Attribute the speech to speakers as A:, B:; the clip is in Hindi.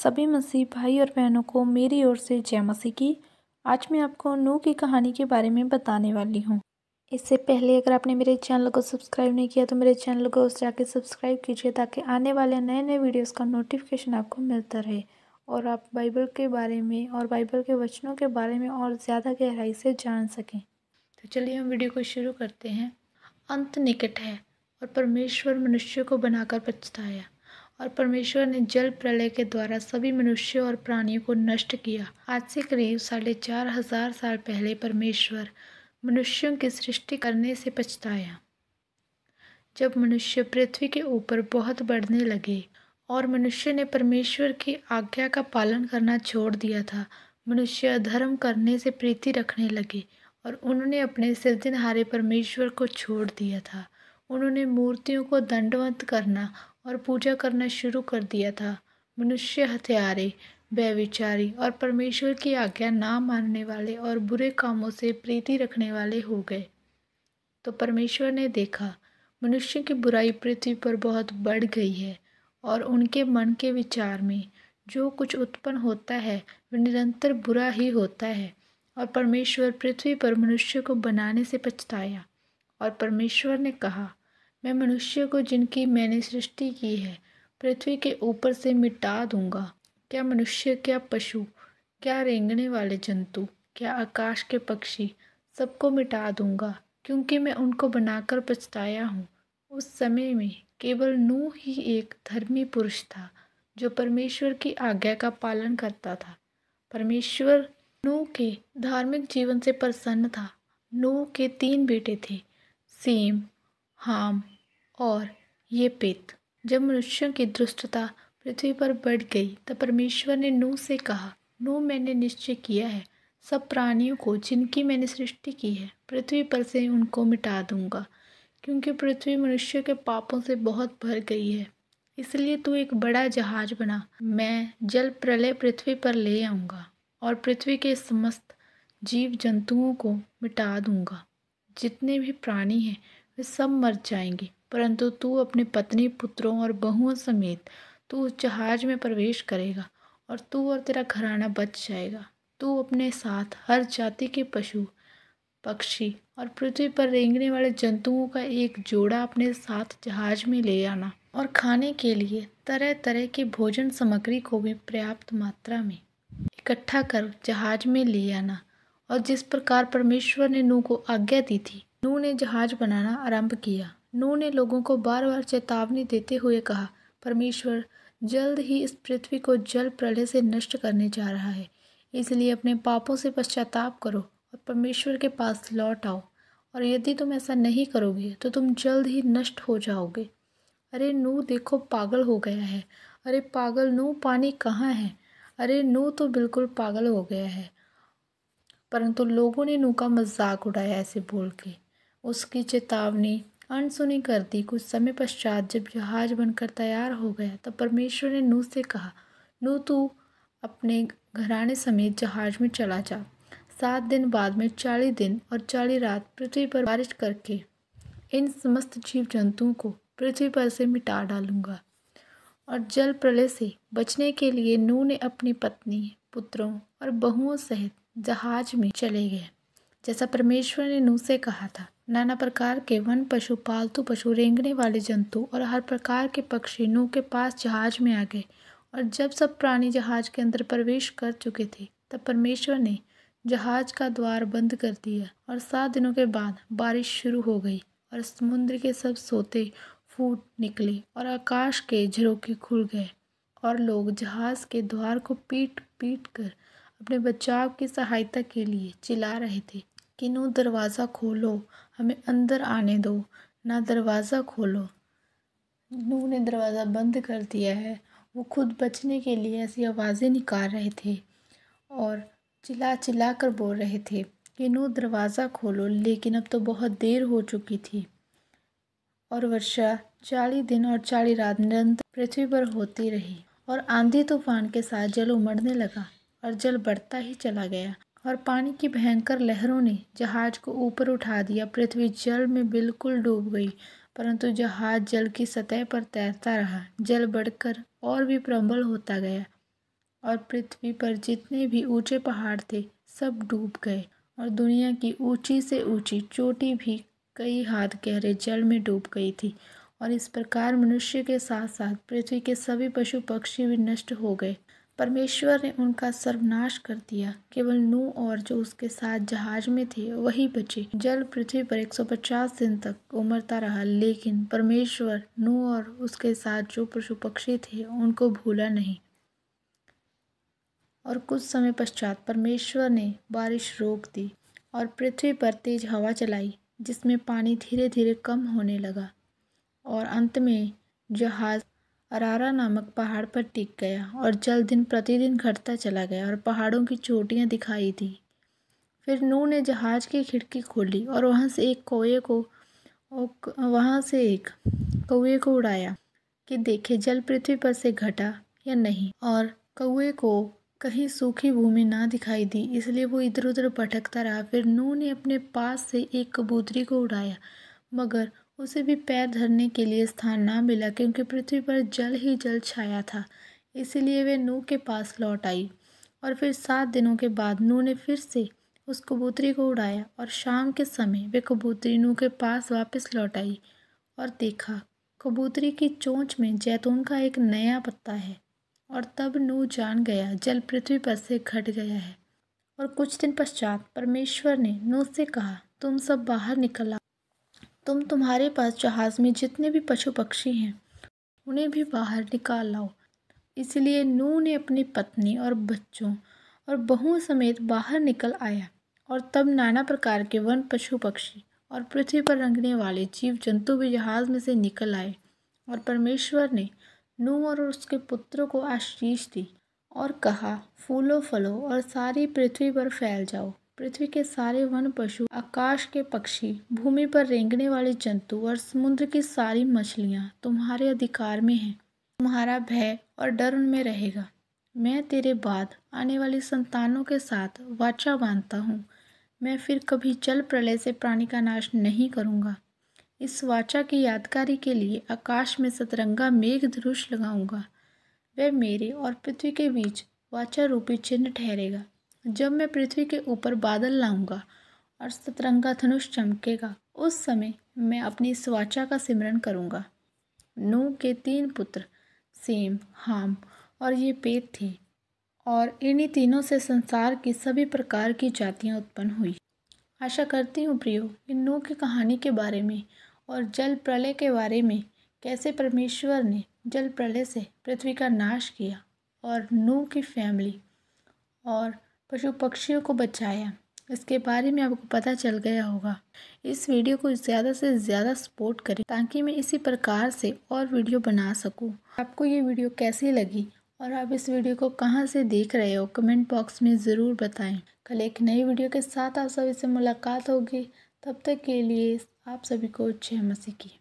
A: सभी मसीह भाई और बहनों को मेरी ओर से जय मसीह की। आज मैं आपको नूह की कहानी के बारे में बताने वाली हूँ। इससे पहले अगर आपने मेरे चैनल को सब्सक्राइब नहीं किया तो मेरे चैनल को जाके सब्सक्राइब कीजिए ताकि आने वाले नए नए वीडियोस का नोटिफिकेशन आपको मिलता रहे और आप बाइबल के बारे में और बाइबल के वचनों के बारे में और ज़्यादा गहराई से जान सकें। तो चलिए हम वीडियो को शुरू करते हैं। अंत निकट है और परमेश्वर मनुष्य को बनाकर पछताया और परमेश्वर ने जल प्रलय के द्वारा सभी मनुष्यों और प्राणियों को नष्ट किया। आज से करीब 4,500 साल पहले परमेश्वर मनुष्यों की सृष्टि करने से पछताया। जब मनुष्य पृथ्वी के ऊपर बहुत बढ़ने लगे और मनुष्य ने परमेश्वर की आज्ञा का पालन करना छोड़ दिया था, मनुष्य अधर्म करने से प्रीति रखने लगे और उन्होंने अपने सृजनहारे परमेश्वर को छोड़ दिया था। उन्होंने मूर्तियों को दंडवत करना और पूजा करना शुरू कर दिया था। मनुष्य हत्यारे, व्यभिचारी और परमेश्वर की आज्ञा ना मानने वाले और बुरे कामों से प्रीति रखने वाले हो गए। तो परमेश्वर ने देखा मनुष्य की बुराई पृथ्वी पर बहुत बढ़ गई है और उनके मन के विचार में जो कुछ उत्पन्न होता है वह निरंतर बुरा ही होता है। और परमेश्वर पृथ्वी पर मनुष्य को बनाने से पछताया और परमेश्वर ने कहा, मैं मनुष्य को जिनकी मैंने सृष्टि की है पृथ्वी के ऊपर से मिटा दूंगा। क्या मनुष्य, क्या पशु, क्या रेंगने वाले जंतु, क्या आकाश के पक्षी, सबको मिटा दूंगा, क्योंकि मैं उनको बनाकर पछताया हूँ। उस समय में केवल नूह ही एक धर्मी पुरुष था जो परमेश्वर की आज्ञा का पालन करता था। परमेश्वर नूह के धार्मिक जीवन से प्रसन्न था। नूह के 3 बेटे थे, सेम, हाम और येपेत। जब मनुष्यों की दुष्टता पृथ्वी पर बढ़ गई तब परमेश्वर ने नूह से कहा, नूह, मैंने निश्चय किया है सब प्राणियों को जिनकी मैंने सृष्टि की है पृथ्वी पर से उनको मिटा दूंगा, क्योंकि पृथ्वी मनुष्य के पापों से बहुत भर गई है। इसलिए तू एक बड़ा जहाज बना। मैं जल प्रलय पृथ्वी पर ले आऊंगा और पृथ्वी के समस्त जीव जंतुओं को मिटा दूंगा। जितने भी प्राणी हैं वे सब मर जाएंगे, परंतु तू अपने पत्नी, पुत्रों और बहुओं समेत तू उस जहाज में प्रवेश करेगा और तू और तेरा घराना बच जाएगा। तू अपने साथ हर जाति के पशु, पक्षी और पृथ्वी पर रेंगने वाले जंतुओं का एक जोड़ा अपने साथ जहाज में ले आना और खाने के लिए तरह तरह की भोजन सामग्री को भी पर्याप्त मात्रा में इकट्ठा कर जहाज में ले आना। और जिस प्रकार परमेश्वर ने नूह को आज्ञा दी थी, नूह ने जहाज बनाना आरंभ किया। नूह ने लोगों को बार बार चेतावनी देते हुए कहा, परमेश्वर जल्द ही इस पृथ्वी को जल प्रलय से नष्ट करने जा रहा है, इसलिए अपने पापों से पश्चाताप करो और परमेश्वर के पास लौट आओ, और यदि तुम ऐसा नहीं करोगे तो तुम जल्द ही नष्ट हो जाओगे। अरे नूह, देखो पागल हो गया है। अरे पागल नूह, पानी कहाँ है? अरे नूह तो बिल्कुल पागल हो गया है। परंतु लोगों ने नूह का मजाक उड़ाया ऐसे बोल के उसकी चेतावनी अनसुनी कर दी। कुछ समय पश्चात जब जहाज बनकर तैयार हो गया तब परमेश्वर ने नूह से कहा, नूह, तू अपने घराने समेत जहाज में चला जा। 7 दिन बाद में 40 दिन और 40 रात पृथ्वी पर बारिश करके इन समस्त जीव जंतुओं को पृथ्वी पर से मिटा डालूंगा। और जल प्रलय से बचने के लिए नूह ने अपनी पत्नी, पुत्रों और बहुओं सहित जहाज में चले गए, जैसा परमेश्वर ने नूह से कहा था। नाना प्रकार के वन पशु, पालतू पशु, रेंगने वाले जंतु और हर प्रकार के पक्षी नूह के पास जहाज में आ गए। और जब सब प्राणी जहाज के अंदर प्रवेश कर चुके थे तब परमेश्वर ने जहाज का द्वार बंद कर दिया और 7 दिनों के बाद बारिश शुरू हो गई और समुद्र के सब सोते फूट निकले और आकाश के झरोखे खुल गए और लोग जहाज के द्वार को पीट पीट कर अपने बचाव की सहायता के लिए चिल्ला रहे थे कि नूह, दरवाज़ा खोलो, हमें अंदर आने दो, ना दरवाज़ा खोलो। नूह ने दरवाज़ा बंद कर दिया है। वो खुद बचने के लिए ऐसी आवाज़ें निकाल रहे थे और चिल्ला चिल्ला कर बोल रहे थे कि नूह, दरवाज़ा खोलो, लेकिन अब तो बहुत देर हो चुकी थी। और वर्षा 40 दिन और 40 रात निरंतर पृथ्वी पर होती रही और आंधी तूफान के साथ जल उमड़ने लगा और जल बढ़ता ही चला गया और पानी की भयंकर लहरों ने जहाज को ऊपर उठा दिया। पृथ्वी जल में बिल्कुल डूब गई, परंतु जहाज जल की सतह पर तैरता रहा। जल बढ़कर और भी प्रबल होता गया और पृथ्वी पर जितने भी ऊंचे पहाड़ थे सब डूब गए और दुनिया की ऊंची से ऊंची चोटी भी कई हाथ गहरे जल में डूब गई थी। और इस प्रकार मनुष्य के साथ साथ पृथ्वी के सभी पशु पक्षी भी नष्ट हो गए। परमेश्वर ने उनका सर्वनाश कर दिया। केवल नूह और जो उसके साथ जहाज में थे वही बचे। जल पृथ्वी पर 150 दिन तक उमड़ता रहा, लेकिन परमेश्वर नूह और उसके साथ जो पशु पक्षी थे उनको भूला नहीं। और कुछ समय पश्चात परमेश्वर ने बारिश रोक दी और पृथ्वी पर तेज हवा चलाई, जिसमें पानी धीरे धीरे कम होने लगा और अंत में जहाज अरारा नामक पहाड़ पर टिक गया और जल दिन प्रतिदिन घटता चला गया और पहाड़ों की चोटियां दिखाई दी। फिर नूह ने जहाज की खिड़की खोली और वहां से एक कौवे को उड़ाया कि देखे जल पृथ्वी पर से घटा या नहीं। और कौवे को कहीं सूखी भूमि ना दिखाई दी, इसलिए वो इधर उधर भटकता रहा। फिर नूह ने अपने पास से एक कबूतरी को उड़ाया, मगर उसे भी पैर धरने के लिए स्थान ना मिला, क्योंकि पृथ्वी पर जल ही जल छाया था। इसीलिए वे नूह के पास लौट आई। और फिर 7 दिनों के बाद नूह ने फिर से उस कबूतरी को उड़ाया और शाम के समय वे कबूतरी नूह के पास वापस लौट आई और देखा कबूतरी की चोंच में जैतून का एक नया पत्ता है। और तब नूह जान गया जल पृथ्वी पर से घट गया है। और कुछ दिन पश्चात परमेश्वर ने नूह से कहा, तुम सब बाहर निकल आओ। तुम्हारे पास जहाज में जितने भी पशु पक्षी हैं उन्हें भी बाहर निकाल लाओ। इसलिए नूह ने अपनी पत्नी और बच्चों और बहुओं समेत बाहर निकल आया। और तब नाना प्रकार के वन पशु पक्षी और पृथ्वी पर रेंगने वाले जीव जंतु भी जहाज में से निकल आए। और परमेश्वर ने नूह और उसके पुत्रों को आशीष दी और कहा, फूलो फलो और सारी पृथ्वी पर फैल जाओ। पृथ्वी के सारे वन पशु, आकाश के पक्षी, भूमि पर रेंगने वाले जंतु और समुद्र की सारी मछलियाँ तुम्हारे अधिकार में हैं। तुम्हारा भय और डर उनमें रहेगा। मैं तेरे बाद आने वाली संतानों के साथ वाचा बांधता हूँ। मैं फिर कभी जल प्रलय से प्राणी का नाश नहीं करूँगा। इस वाचा की यादगारी के लिए आकाश में सतरंगा मेघ धनुष लगाऊंगा। वह मेरे और पृथ्वी के बीच वाचा रूपी चिन्ह ठहरेगा। जब मैं पृथ्वी के ऊपर बादल लाऊंगा और सतरंगा धनुष चमकेगा, उस समय मैं अपनी इस वाचा का सिमरन करूंगा। नूह के 3 पुत्र सेम, हाम और येपेत थे, और इन्हीं तीनों से संसार की सभी प्रकार की जातियां उत्पन्न हुई। आशा करती हूँ प्रियो, इन नूह की कहानी के बारे में और जल प्रलय के बारे में, कैसे परमेश्वर ने जल प्रलय से पृथ्वी का नाश किया और नूह की फैमिली और पशु पक्षियों को बचाया, इसके बारे में आपको पता चल गया होगा। इस वीडियो को ज़्यादा से ज़्यादा सपोर्ट करें ताकि मैं इसी प्रकार से और वीडियो बना सकूं। आपको ये वीडियो कैसी लगी और आप इस वीडियो को कहां से देख रहे हो, कमेंट बॉक्स में ज़रूर बताएं। कल एक नई वीडियो के साथ आप सभी से मुलाकात होगी। तब तक के लिए आप सभी को जय मसीह की।